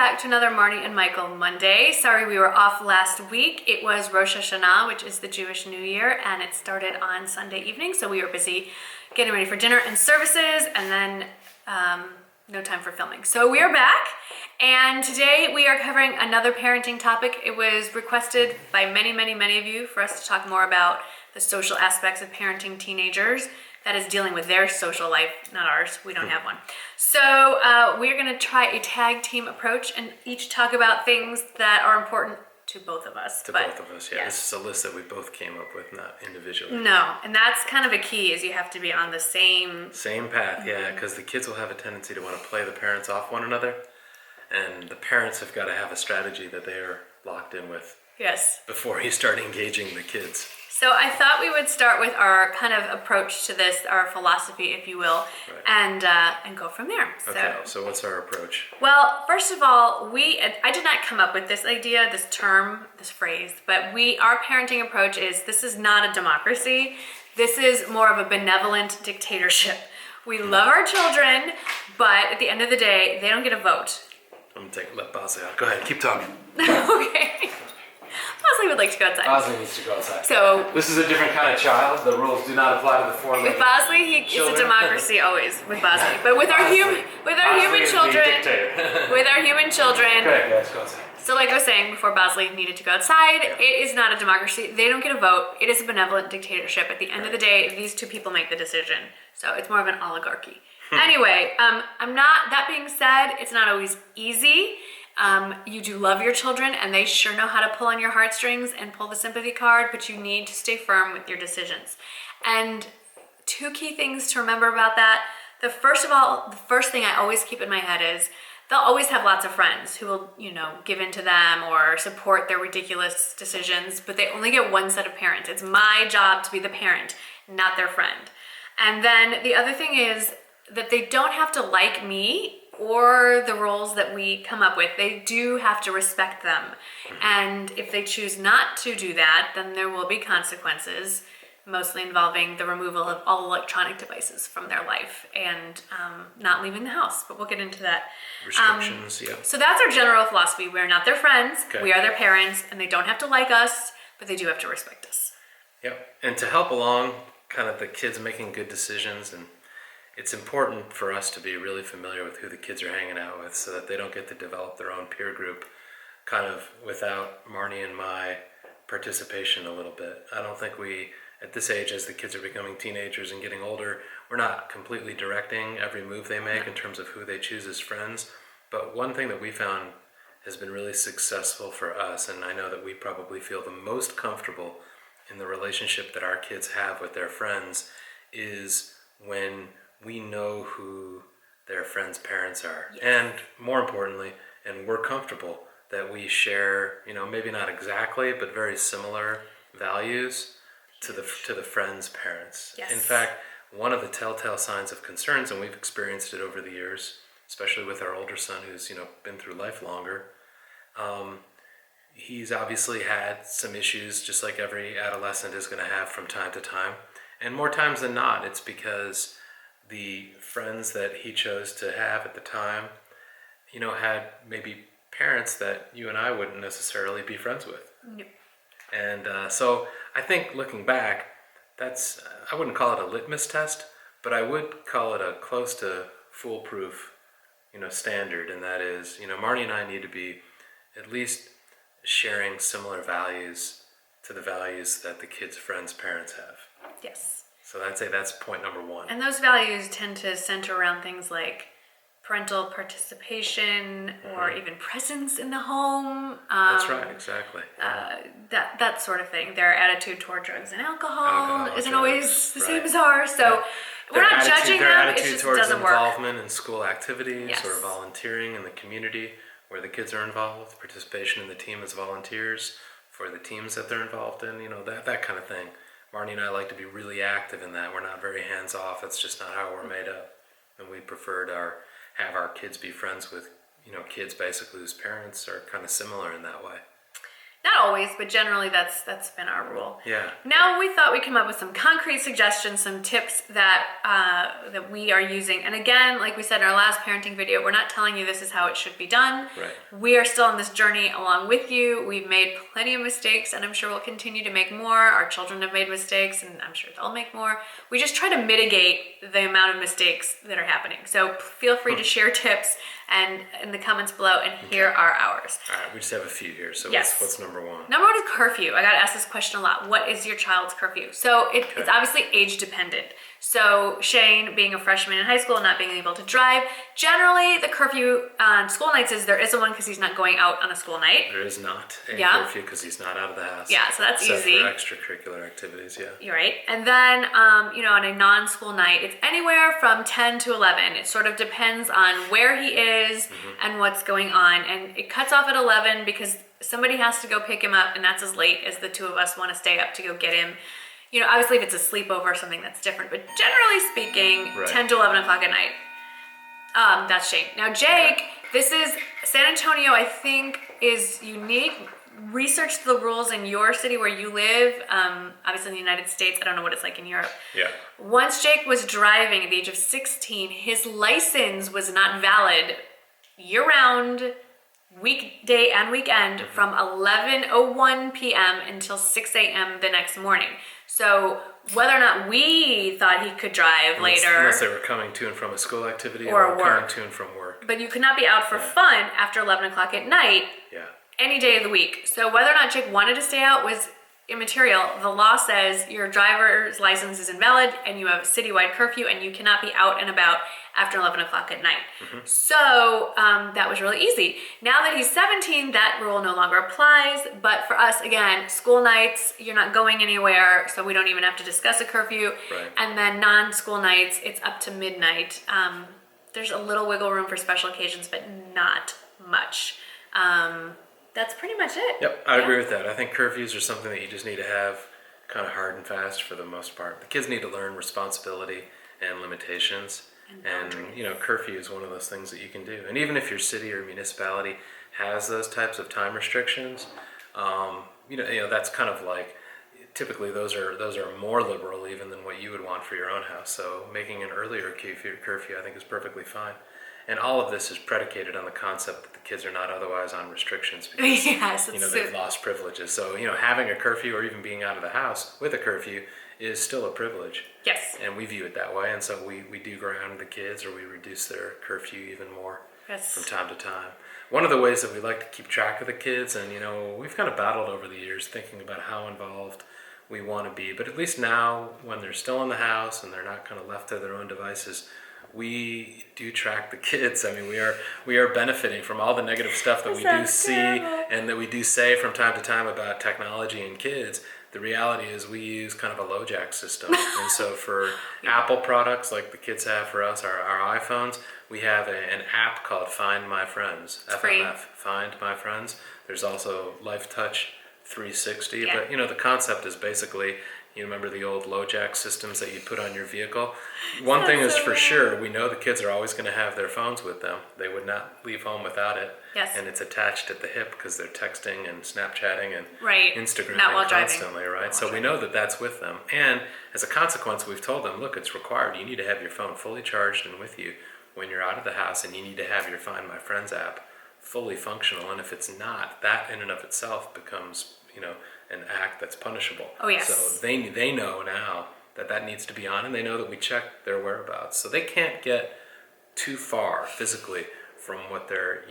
back to another Marnie and Michael Monday. Sorry we were off last week. It was Rosh Hashanah, which is the Jewish New Year, and it started on Sunday evening, so we were busy getting ready for dinner and services, and then no time for filming. So we are back, and today we are covering another parenting topic. It was requested by many of you for us to talk more about the social aspects of parenting teenagers. That is dealing with their social life, not ours. We don't have one. So we're gonna try a tag team approach and each talk about things that are important to both of us. Both of us, yeah. Yes. This is a list that we both came up with, not individually. No, and that's kind of a key, is you have to be on the same path, yeah, because the kids will have a tendency to want to play the parents off one another, and the parents have got to have a strategy that they are locked in with. Yes. Before you start engaging the kids. So I thought we would start with our kind of approach to this, our philosophy, if you will, right. and go from there. Okay, so what's our approach? Well, first of all, I did not come up with this idea, this term, this phrase, but our parenting approach is, this is not a democracy. This is more of a benevolent dictatorship. We love our children, but at the end of the day, they don't get a vote. I'm gonna let Bosley out. Go ahead, keep talking. Okay. Bosley would like to go outside. Bosley needs to go outside. So this is a different kind of child. The rules do not apply to the four-legged. With Bosley, it's a democracy always with Bosley. But with our human children, with our human children. Okay, guys, go outside. So like I was saying before, Bosley needed to go outside. Yeah. It is not a democracy. They don't get a vote. It is a benevolent dictatorship. At the end of the day, these two people make the decision. So it's more of an oligarchy. Anyway, that being said, it's not always easy. You do love your children and they sure know how to pull on your heartstrings and pull the sympathy card, but you need to stay firm with your decisions. And two key things to remember about that. The first thing I always keep in my head is they'll always have lots of friends who will, give in to them or support their ridiculous decisions, but they only get one set of parents. It's my job to be the parent, not their friend. And then the other thing is that they don't have to like me or the roles that we come up with. They do have to respect them. And if they choose not to do that, then there will be consequences, mostly involving the removal of all electronic devices from their life and not leaving the house. But we'll get into that. Restrictions, yeah. So that's our general philosophy. We're not their friends. Okay. We are their parents, and they don't have to like us, but they do have to respect us. Yep. And to help along kind of the kids making good decisions, and it's important for us to be really familiar with who the kids are hanging out with so that they don't get to develop their own peer group kind of without Marnie and my participation a little bit. I don't think we, at this age, as the kids are becoming teenagers and getting older, we're not completely directing every move they make in terms of who they choose as friends. But one thing that we found has been really successful for us, and I know that we probably feel the most comfortable in the relationship that our kids have with their friends, is when we know who their friends' parents are. Yes. And more importantly, and we're comfortable that we share, maybe not exactly, but very similar values to the friends' parents. Yes. In fact, one of the telltale signs of concerns, and we've experienced it over the years, especially with our older son who's, been through life longer, he's obviously had some issues just like every adolescent is going to have from time to time. And more times than not, it's because the friends that he chose to have at the time, had maybe parents that you and I wouldn't necessarily be friends with. Nope. And so I think looking back, that's, I wouldn't call it a litmus test, but I would call it a close to foolproof, standard. And that is, Marnie and I need to be at least sharing similar values to the values that the kids' friends' parents have. Yes. So I'd say that's point number one. And those values tend to center around things like parental participation or even presence in the home. That's right, exactly. That sort of thing. Their attitude toward drugs and alcohol isn't always the same as ours. So yeah. we're not judging their them. Attitude it just towards doesn't work. involvement in school activities Yes. or volunteering in the community where the kids are involved, participation in the team as volunteers for the teams that they're involved in, that kind of thing. Marnie and I like to be really active in that. We're not very hands-off. That's just not how we're made up. And we prefer to have our kids be friends with, kids basically whose parents are kind of similar in that way. Not always, but generally that's been our rule. Yeah. Now we thought we'd come up with some concrete suggestions, some tips that that we are using. And again, like we said in our last parenting video, we're not telling you this is how it should be done. Right. We are still on this journey along with you. We've made plenty of mistakes, and I'm sure we'll continue to make more. Our children have made mistakes, and I'm sure they'll make more. We just try to mitigate the amount of mistakes that are happening. So feel free to share tips and in the comments below, and here are ours. All right, we just have a few here. So Yes. what's number one? Number one is curfew. I got asked this question a lot. What is your child's curfew? So it's obviously age dependent. So Shane, being a freshman in high school, not being able to drive, generally the curfew on school nights is there isn't one because he's not going out on a school night. There is not a Yeah. curfew because he's not out of the house. Yeah, so that's except easy. for extracurricular activities, yeah. You're right. And then, on a non-school night, it's anywhere from 10 to 11. It sort of depends on where he is and what's going on. And it cuts off at 11 because somebody has to go pick him up, and that's as late as the two of us want to stay up to go get him. Obviously if it's a sleepover or something, that's different. But generally speaking, Right. 10 to 11 o'clock at night. That's Shane. Now, Jake, this is San Antonio, I think, is unique. Research the rules in your city where you live. Obviously in the United States, I don't know what it's like in Europe. Yeah. Once Jake was driving at the age of 16, his license was not valid year-round, weekday and weekend, from 11:01 p.m. until 6 a.m. the next morning. So whether or not we thought he could drive later, Unless they were coming to and from a school activity Or or work. coming to and from work. but you could not be out for fun after 11 o'clock at night Yeah. any day of the week. So whether or not Jake wanted to stay out was immaterial. The law says your driver's license is invalid and you have a citywide curfew and you cannot be out and about after 11 o'clock at night. So that was really easy. Now that he's 17, that rule no longer applies. But for us, again, school nights, you're not going anywhere, so we don't even have to discuss a curfew. Right. And then non-school nights, it's up to midnight. There's a little wiggle room for special occasions, but not much. That's pretty much it. Yep, I Yeah. agree with that. I think curfews are something that you just need to have kind of hard and fast for the most part. The kids need to learn responsibility and limitations. And curfew is one of those things that you can do. And even if your city or municipality has those types of time restrictions, that's kind of like, typically those are more liberal even than what you would want for your own house. So making an earlier curfew I think is perfectly fine. And all of this is predicated on the concept that the kids are not otherwise on restrictions because Yes, they've lost privileges. So having a curfew or even being out of the house with a curfew is still a privilege. Yes. And we view it that way, and so we do ground the kids, or we reduce their curfew even more Yes. from time to time. One of the ways that we like to keep track of the kids, and we've kind of battled over the years thinking about how involved we want to be, but at least now when they're still in the house and they're not kind of left to their own devices, we do track the kids. I mean, we are benefiting from all the negative stuff that we do see and that we do say from time to time about technology and kids. The reality is we use kind of a low jack system. And so for Apple products like the kids have for us, our iPhones, we have an app called Find My Friends, free. FMF, Find My Friends. There's also Life Touch 360, Yeah. but the concept is basically, you remember the old low jack systems that you put on your vehicle? One thing is for sure, we know the kids are always going to have their phones with them. They would not leave home without it. Yes. And it's attached at the hip because they're texting and Snapchatting and Right. Instagramming Not while driving. constantly, right? So we know that that's with them. And as a consequence, we've told them, look, it's required. You need to have your phone fully charged and with you when you're out of the house, and you need to have your Find My Friends app fully functional. And if it's not, that in and of itself becomes, an act that's punishable. Oh, yes. So they know now that needs to be on, and they know that we check their whereabouts. So they can't get too far physically from what their,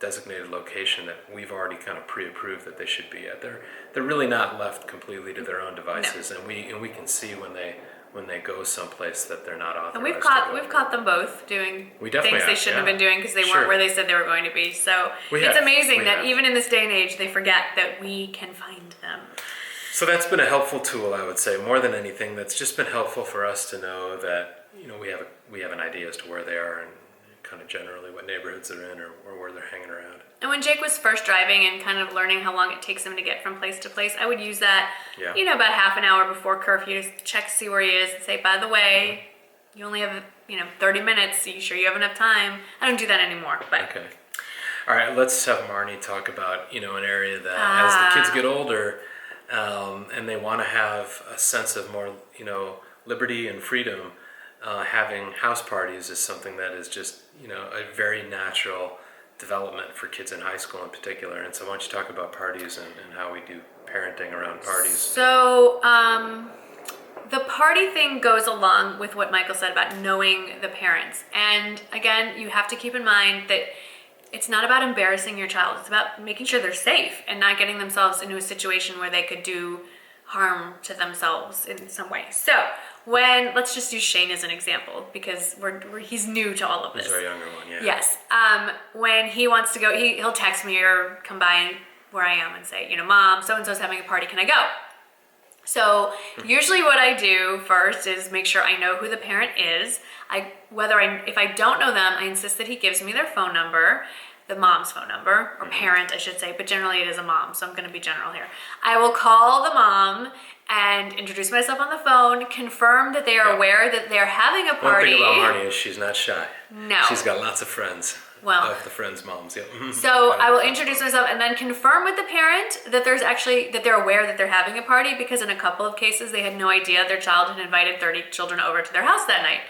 designated location that we've already kind of pre-approved that they should be at. They're really not left completely to their own devices, and we can see when they go someplace that they're not authorized. And we've to go. caught them both doing We things definitely they have, shouldn't have yeah. been doing because they Sure. weren't where they said they were going to be. So We it's have. amazing We that have. even in this day and age, they forget that we can find them. So that's been a helpful tool, I would say. More than anything, that's just been helpful for us to know that we have an idea as to where they are and kind of generally what neighborhoods they're in or where they're hanging around. And when Jake was first driving and kind of learning how long it takes him to get from place to place, I would use that, Yeah. About half an hour before curfew to check to see where he is and say, by the way, you only have, 30 minutes. Are you sure you have enough time? I don't do that anymore, but Okay. All right, let's have Marnie talk about, an area that as the kids get older, and they want to have a sense of more, liberty and freedom, having house parties is something that is just, a very natural development for kids in high school in particular. And so why don't you talk about parties and how we do parenting around parties? So, the party thing goes along with what Michael said about knowing the parents. And again, you have to keep in mind that it's not about embarrassing your child. It's about making sure they're safe and not getting themselves into a situation where they could do harm to themselves in some way. So let's just use Shane as an example because he's new to all of this. He's our younger one, yeah. Yes. When he wants to go, he'll text me or come by where I am and say, Mom, so-and-so's having a party, can I go? So usually what I do first is make sure I know who the parent is. If I don't know them, I insist that he gives me their phone number, the mom's phone number, or parent I should say, but generally it is a mom, so I'm gonna be general here. I will call the mom and introduce myself on the phone, confirm that they are aware that they're having a party. One thing about Marnie is she's not shy. No. She's got lots of friends. Well, of the friends' moms, yeah. So I will introduce myself and then confirm with the parent that that they're aware that they're having a party, because in a couple of cases they had no idea their child had invited 30 children over to their house that night.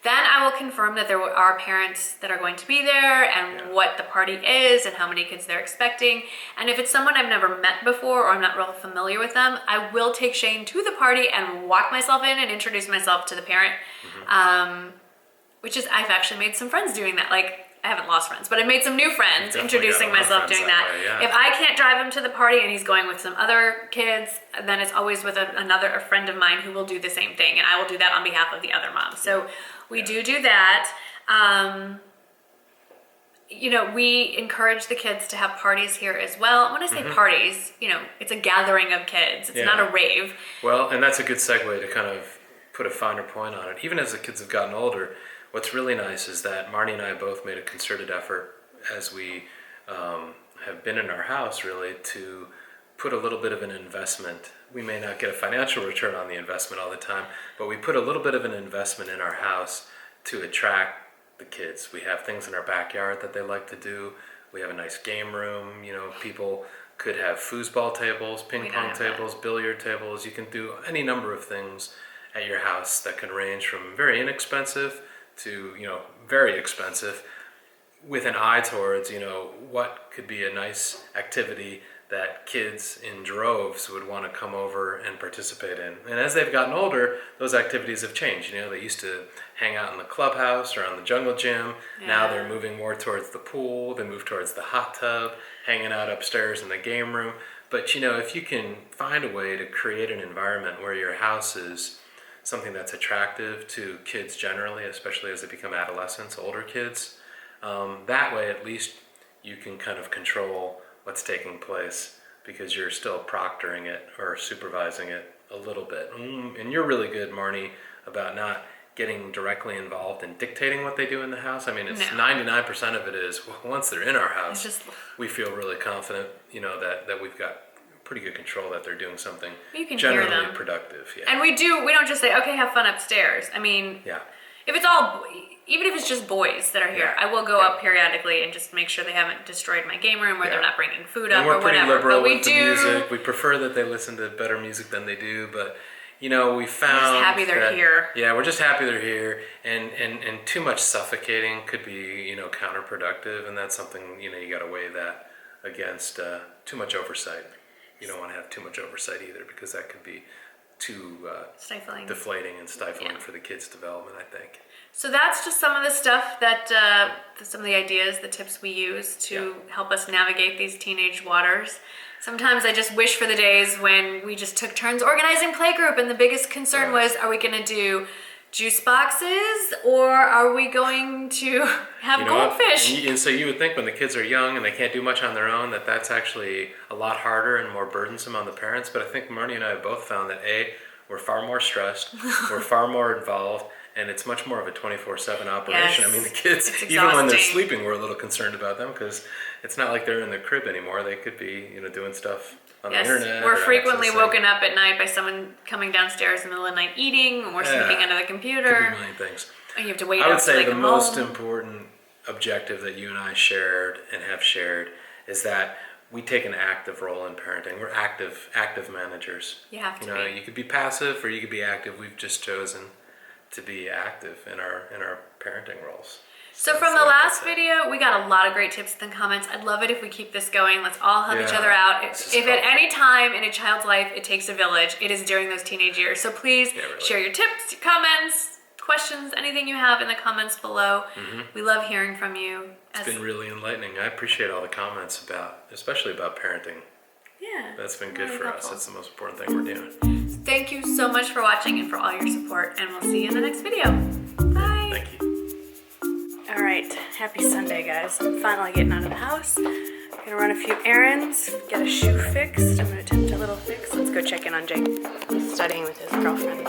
Then I will confirm that there are parents that are going to be there and what the party is and how many kids they're expecting. And if it's someone I've never met before or I'm not real familiar with them, I will take Shane to the party and walk myself in and introduce myself to the parent. I've actually made some friends doing that. I haven't lost friends, but I've made some new friends introducing myself doing that. Way, yeah. If I can't drive him to the party and he's going with some other kids, then it's always with a friend of mine who will do the same thing, and I will do that on behalf of the other mom. So we do that. We encourage the kids to have parties here as well. When I say parties, it's a gathering of kids. It's not a rave. Well, and that's a good segue to kind of put a finer point on it. Even as the kids have gotten older, what's really nice is that Marnie and I both made a concerted effort as we have been in our house really to put a little bit of an investment. We may not get a financial return on the investment all the time, but we put a little bit of an investment in our house to attract the kids. We have things in our backyard that they like to do. We have a nice game room. People could have foosball tables, ping pong tables, billiard tables. You can do any number of things at your house that can range from very inexpensive to very expensive, with an eye towards what could be a nice activity that kids in droves would want to come over and participate in. And as they've gotten older, those activities have changed. They used to hang out in the clubhouse or on the jungle gym. Yeah. Now they're moving more towards the pool. They move towards the hot tub, hanging out upstairs in the game room. But if you can find a way to create an environment where your house is something that's attractive to kids generally, especially as they become adolescents, older kids, that way at least you can kind of control what's taking place, because you're still proctoring it or supervising it a little bit. And you're really good, Marnie, about not getting directly involved in dictating what they do in the house. I mean, it's 99% of it is, once they're in our house, we feel really confident, that we've got pretty good control that they're doing something generally productive. Yeah. And we don't just say, okay, have fun upstairs. I mean, if it's even if it's just boys that are here, I will go up periodically and just make sure they haven't destroyed my game room or they're not bringing food up or whatever. And we're pretty liberal with the music. We prefer that they listen to better music than they do, but we found we're just happy they're here. Yeah, we're just happy they're here, and too much suffocating could be counterproductive, and that's something you got to weigh that against too much oversight. You don't want to have too much oversight either, because that could be too stifling, deflating and stifling for the kids' development, I think. So that's just some of the stuff that, some of the ideas, the tips we use to help us navigate these teenage waters. Sometimes I just wish for the days when we just took turns organizing playgroup, and the biggest concern was, are we going to do juice boxes or are we going to have goldfish? And so you would think when the kids are young and they can't do much on their own, that's actually a lot harder and more burdensome on the parents. But I think Marnie and I have both found that we're far more stressed, we're far more involved, and it's much more of a 24/7 operation. Yes, I mean, the kids, even when they're sleeping, we're a little concerned about them, because it's not like they're in their crib anymore. They could be, doing stuff on the internet. We're frequently woken up at night by someone coming downstairs in the middle of the night eating, or sneaking under the computer. Could be a million things. And you have to wait. I would say the most important objective that you and I shared and have shared is that we take an active role in parenting. We're active managers. You have to know, be. you could be passive or you could be active. We've just chosen to be active in our parenting roles. So from the last video, we got a lot of great tips in the comments. I'd love it if we keep this going. Let's all help each other out. If at any time in a child's life it takes a village, it is during those teenage years. So please share your tips, your comments, questions, anything you have in the comments below. We love hearing from you. It's been really enlightening. I appreciate all the comments especially about parenting. Yeah. That's been good for us. That's the most important thing we're doing. Thank you so much for watching and for all your support, and we'll see you in the next video. Bye. Thank you. All right, happy Sunday, guys. I'm finally getting out of the house. I'm gonna run a few errands, get a shoe fixed. I'm gonna attempt a little fix. Let's go check in on Jake. He's studying with his girlfriend.